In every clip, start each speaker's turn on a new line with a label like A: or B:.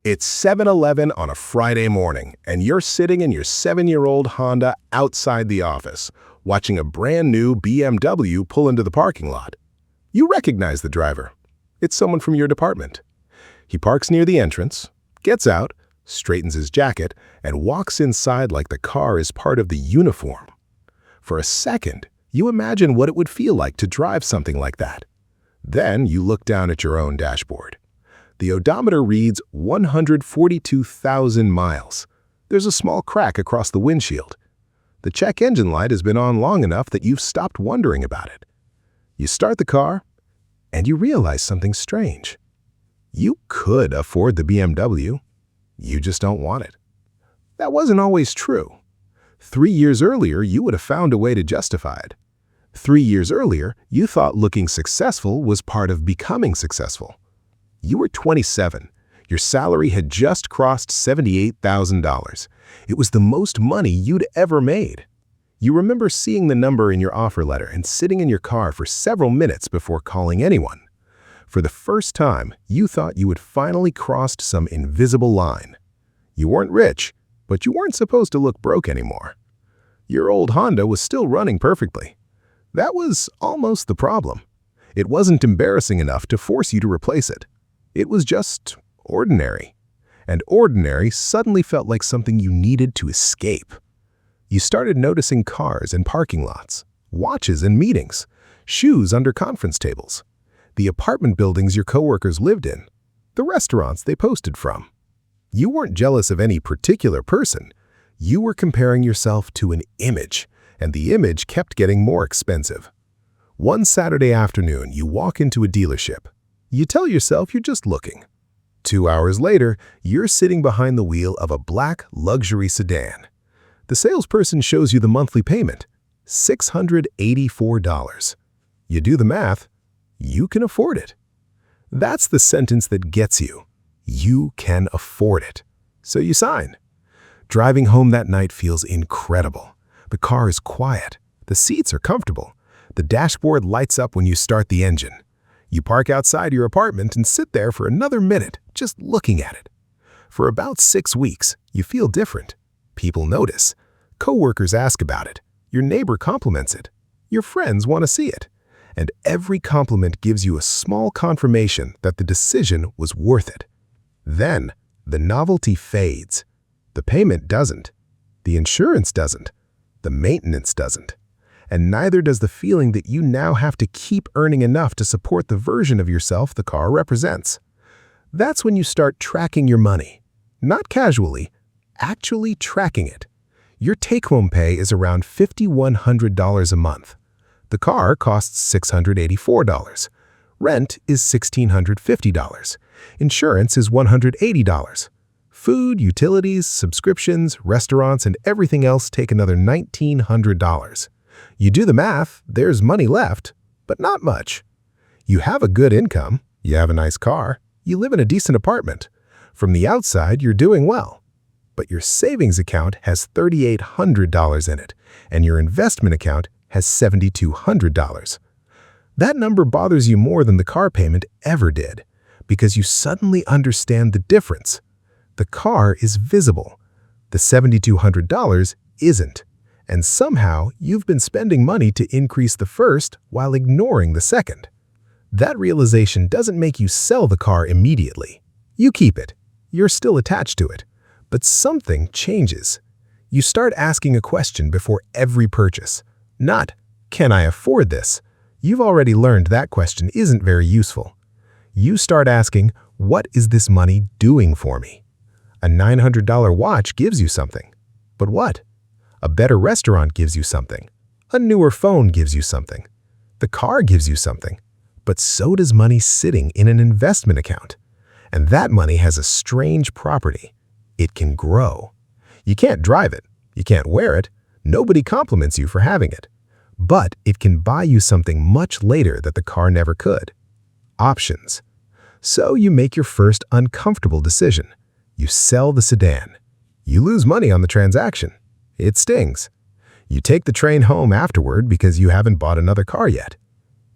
A: It's 7-Eleven on a Friday morning, and you're sitting in your 7-year-old Honda outside the office, watching a brand new BMW pull into the parking lot. You recognize the driver. It's someone from your department. He parks near the entrance, gets out, straightens his jacket, and walks inside like the car is part of the uniform. For a second, you imagine what it would feel like to drive something like that. Then you look down at your own dashboard. The odometer reads 142,000 miles. There's a small crack across the windshield. The check engine light has been on long enough that you've stopped wondering about it. You start the car, and you realize something strange. You could afford the BMW. You just don't want it. That wasn't always true. 3 years earlier, you would have found a way to justify it. 3 years earlier, you thought looking successful was part of becoming successful. You were 27. Your salary had just crossed $78,000. It was the most money you'd ever made. You remember seeing the number in your offer letter and sitting in your car for several minutes before calling anyone. For the first time, you thought you had finally crossed some invisible line. You weren't rich, but you weren't supposed to look broke anymore. Your old Honda was still running perfectly. That was almost the problem. It wasn't embarrassing enough to force you to replace it. It was just ordinary. And ordinary suddenly felt like something you needed to escape. You started noticing cars in parking lots, watches in meetings, shoes under conference tables, the apartment buildings your coworkers lived in, the restaurants they posted from. You weren't jealous of any particular person. You were comparing yourself to an image, and the image kept getting more expensive. One Saturday afternoon, you walk into a dealership. You tell yourself you're just looking. 2 hours later, you're sitting behind the wheel of a black luxury sedan. The salesperson shows you the monthly payment, $684. You do the math. You can afford it. That's the sentence that gets you. You can afford it. So you sign. Driving home that night feels incredible. The car is quiet. The seats are comfortable. The dashboard lights up when you start the engine. You park outside your apartment and sit there for another minute, just looking at it. For about 6 weeks, you feel different. People notice. Coworkers ask about it. Your neighbor compliments it. Your friends want to see it. And every compliment gives you a small confirmation that the decision was worth it. Then, the novelty fades. The payment doesn't. The insurance doesn't. The maintenance doesn't. And neither does the feeling that you now have to keep earning enough to support the version of yourself the car represents. That's when you start tracking your money. Not casually, actually tracking it. Your take-home pay is around $5,100 a month. The car costs $684. Rent is $1,650. Insurance is $180. Food, utilities, subscriptions, restaurants, and everything else take another $1,900. You do the math, there's money left, but not much. You have a good income, you have a nice car, you live in a decent apartment. From the outside, you're doing well. But your savings account has $3,800 in it, and your investment account has $7,200. That number bothers you more than the car payment ever did, because you suddenly understand the difference. The car is visible. The $7,200 isn't. And somehow, you've been spending money to increase the first while ignoring the second. That realization doesn't make you sell the car immediately. You keep it. You're still attached to it. But something changes. You start asking a question before every purchase. Not, can I afford this? You've already learned that question isn't very useful. You start asking, what is this money doing for me? A $900 watch gives you something. But what? A better restaurant gives you something. A newer phone gives you something. The car gives you something. But so does money sitting in an investment account. And that money has a strange property. It can grow. You can't drive it. You can't wear it. Nobody compliments you for having it. But it can buy you something much later that the car never could. Options. So you make your first uncomfortable decision. You sell the sedan. You lose money on the transaction. It stings. You take the train home afterward because you haven't bought another car yet.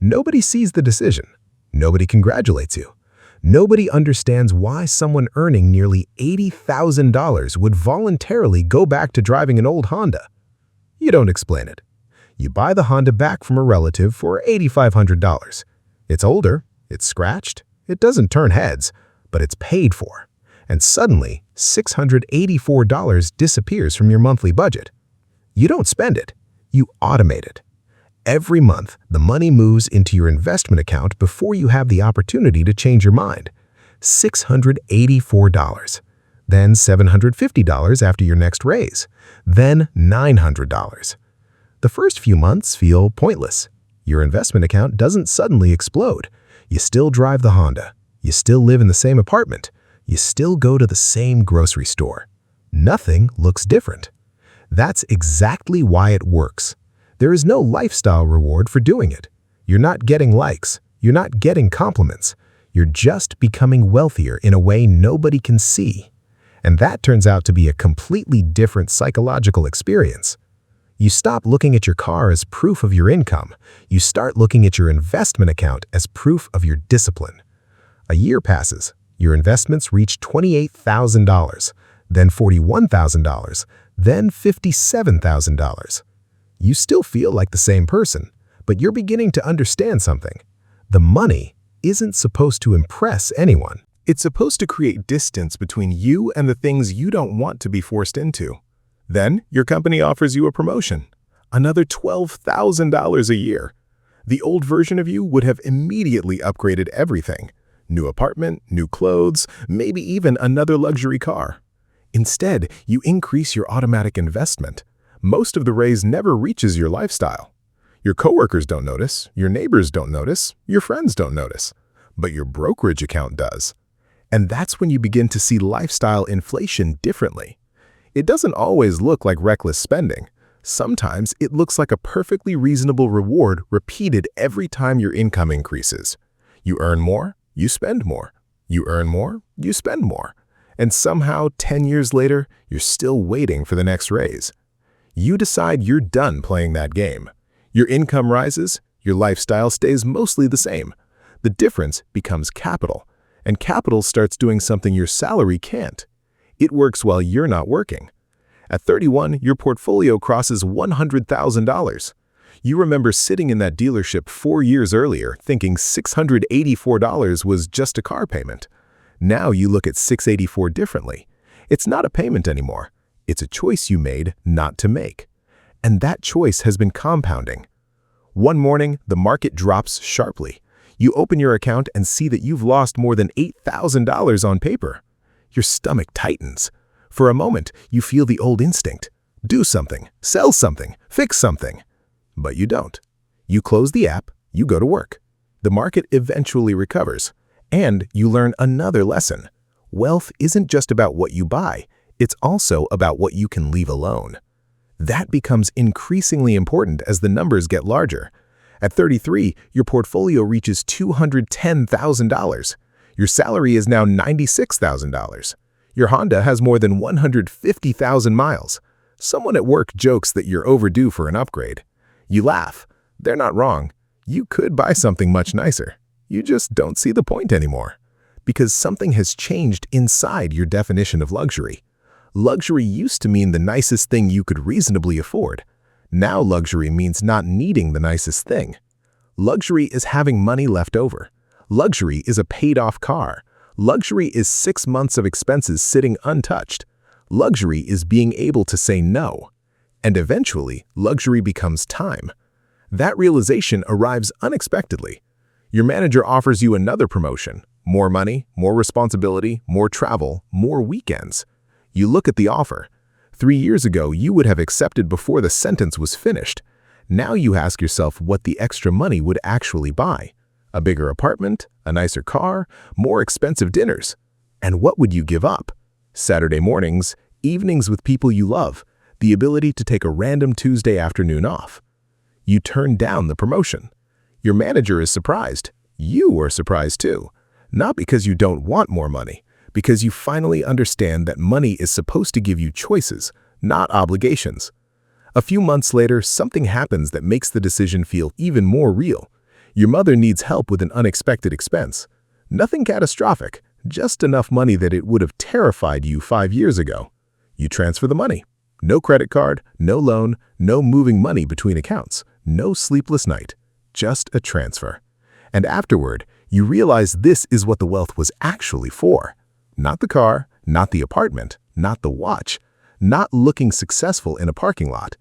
A: Nobody sees the decision. Nobody congratulates you. Nobody understands why someone earning nearly $80,000 would voluntarily go back to driving an old Honda. You don't explain it. You buy the Honda back from a relative for $8,500. It's older, it's scratched, it doesn't turn heads, but it's paid for. And suddenly, $684 disappears from your monthly budget. You don't spend it, you automate it. Every month, the money moves into your investment account before you have the opportunity to change your mind. $684. Then $750 after your next raise. Then $900. The first few months feel pointless. Your investment account doesn't suddenly explode. You still drive the Honda. You still live in the same apartment. You still go to the same grocery store. Nothing looks different. That's exactly why it works. There is no lifestyle reward for doing it. You're not getting likes. You're not getting compliments. You're just becoming wealthier in a way nobody can see. And that turns out to be a completely different psychological experience. You stop looking at your car as proof of your income. You start looking at your investment account as proof of your discipline. A year passes. Your investments reach $28,000, then $41,000, then $57,000. You still feel like the same person, but you're beginning to understand something. The money isn't supposed to impress anyone. It's supposed to create distance between you and the things you don't want to be forced into. Then, your company offers you a promotion, another $12,000 a year. The old version of you would have immediately upgraded everything. New apartment, new clothes, maybe even another luxury car. Instead, you increase your automatic investment. Most of the raise never reaches your lifestyle. Your coworkers don't notice, your neighbors don't notice, your friends don't notice, but your brokerage account does. And that's when you begin to see lifestyle inflation differently. It doesn't always look like reckless spending. Sometimes it looks like a perfectly reasonable reward repeated every time your income increases. You earn more, you spend more. You earn more, you spend more. And somehow, 10 years later, you're still waiting for the next raise. You decide you're done playing that game. Your income rises, your lifestyle stays mostly the same. The difference becomes capital, and capital starts doing something your salary can't. It works while you're not working. At 31, your portfolio crosses $100,000. You remember sitting in that dealership 4 years earlier thinking $684 was just a car payment. Now you look at $684 differently. It's not a payment anymore. It's a choice you made not to make. And that choice has been compounding. One morning, the market drops sharply. You open your account and see that you've lost more than $8,000 on paper. Your stomach tightens. For a moment, you feel the old instinct. Do something, sell something, fix something. But you don't. You close the app, you go to work. The market eventually recovers. And you learn another lesson. Wealth isn't just about what you buy. It's also about what you can leave alone. That becomes increasingly important as the numbers get larger. At 33, your portfolio reaches $210,000. Your salary is now $96,000. Your Honda has more than 150,000 miles. Someone at work jokes that you're overdue for an upgrade. You laugh. They're not wrong. You could buy something much nicer. You just don't see the point anymore. Because something has changed inside your definition of luxury. Luxury used to mean the nicest thing you could reasonably afford. Now luxury means not needing the nicest thing. Luxury is having money left over. Luxury is a paid-off car. Luxury is 6 months of expenses sitting untouched. Luxury is being able to say no. And eventually, luxury becomes time. That realization arrives unexpectedly. Your manager offers you another promotion, more money, more responsibility, more travel, more weekends. You look at the offer. 3 years ago, you would have accepted before the sentence was finished. Now you ask yourself what the extra money would actually buy. A bigger apartment, a nicer car, more expensive dinners. And what would you give up? Saturday mornings, evenings with people you love, the ability to take a random Tuesday afternoon off. You turn down the promotion. Your manager is surprised. You are surprised too. Not because you don't want more money, because you finally understand that money is supposed to give you choices, not obligations. A few months later, something happens that makes the decision feel even more real. Your mother needs help with an unexpected expense. Nothing catastrophic, just enough money that it would have terrified you 5 years ago. You transfer the money. No credit card, no loan, no moving money between accounts, no sleepless night, just a transfer. And afterward, you realize this is what the wealth was actually for. Not the car, not the apartment, not the watch, not looking successful in a parking lot.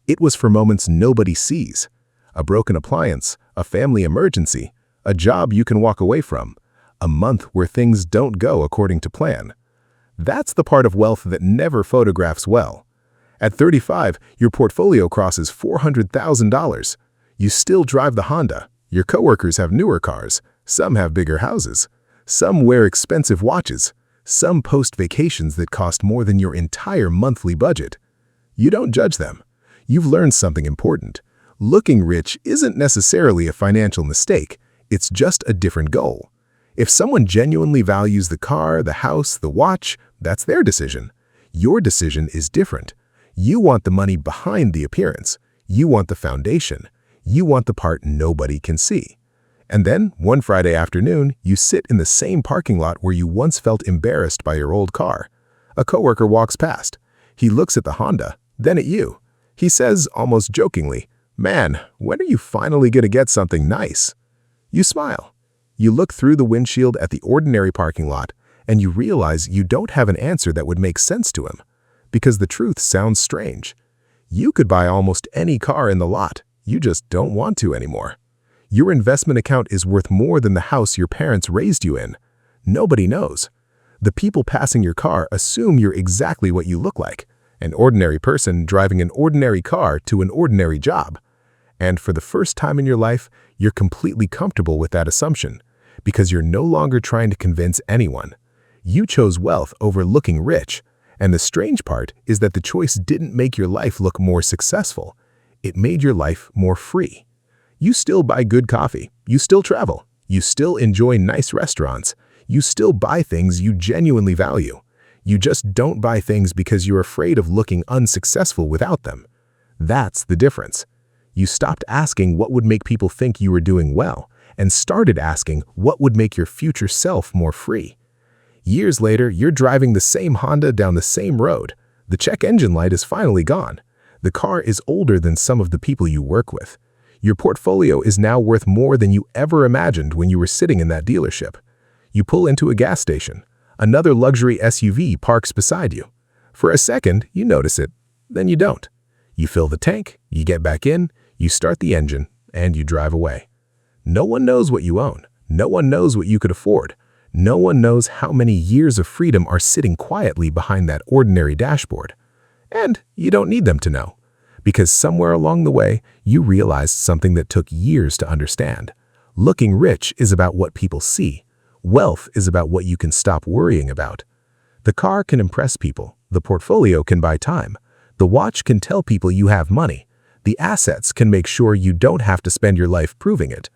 A: It was for moments nobody sees. A broken appliance, a family emergency, a job you can walk away from, a month where things don't go according to plan. That's the part of wealth that never photographs well. At 35, your portfolio crosses $400,000. You still drive the Honda. Your coworkers have newer cars. Some have bigger houses. Some wear expensive watches. Some post vacations that cost more than your entire monthly budget. You don't judge them. You've learned something important. Looking rich isn't necessarily a financial mistake. It's just a different goal. If someone genuinely values the car, the house, the watch, that's their decision. Your decision is different. You want the money behind the appearance. You want the foundation. You want the part nobody can see. And then, one Friday afternoon, you sit in the same parking lot where you once felt embarrassed by your old car. A coworker walks past. He looks at the Honda, then at you. He says, almost jokingly, "Man, when are you finally going to get something nice?" You smile. You look through the windshield at the ordinary parking lot, and you realize you don't have an answer that would make sense to him. Because the truth sounds strange. You could buy almost any car in the lot. You just don't want to anymore. Your investment account is worth more than the house your parents raised you in. Nobody knows. The people passing your car assume you're exactly what you look like, an ordinary person driving an ordinary car to an ordinary job. And for the first time in your life, you're completely comfortable with that assumption, because you're no longer trying to convince anyone. You chose wealth over looking rich, and the strange part is that the choice didn't make your life look more successful. It made your life more free. You still buy good coffee, you still travel, you still enjoy nice restaurants, you still buy things you genuinely value. You just don't buy things because you're afraid of looking unsuccessful without them. That's the difference. You stopped asking what would make people think you were doing well, and started asking what would make your future self more free. Years later, you're driving the same Honda down the same road. The check engine light is finally gone. The car is older than some of the people you work with. Your portfolio is now worth more than you ever imagined when you were sitting in that dealership. You pull into a gas station. Another luxury SUV parks beside you. For a second, you notice it, then you don't. You fill the tank, you get back in, you start the engine, and you drive away. No one knows what you own. No one knows what you could afford. No one knows how many years of freedom are sitting quietly behind that ordinary dashboard. And you don't need them to know, because somewhere along the way, you realized something that took years to understand. Looking rich is about what people see. Wealth is about what you can stop worrying about. The car can impress people. The portfolio can buy time. The watch can tell people you have money. The assets can make sure you don't have to spend your life proving it.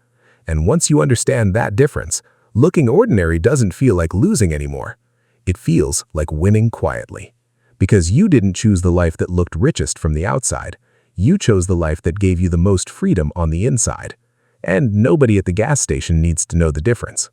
A: And once you understand that difference, looking ordinary doesn't feel like losing anymore. It feels like winning quietly. Because you didn't choose the life that looked richest from the outside. You chose the life that gave you the most freedom on the inside. And nobody at the gas station needs to know the difference.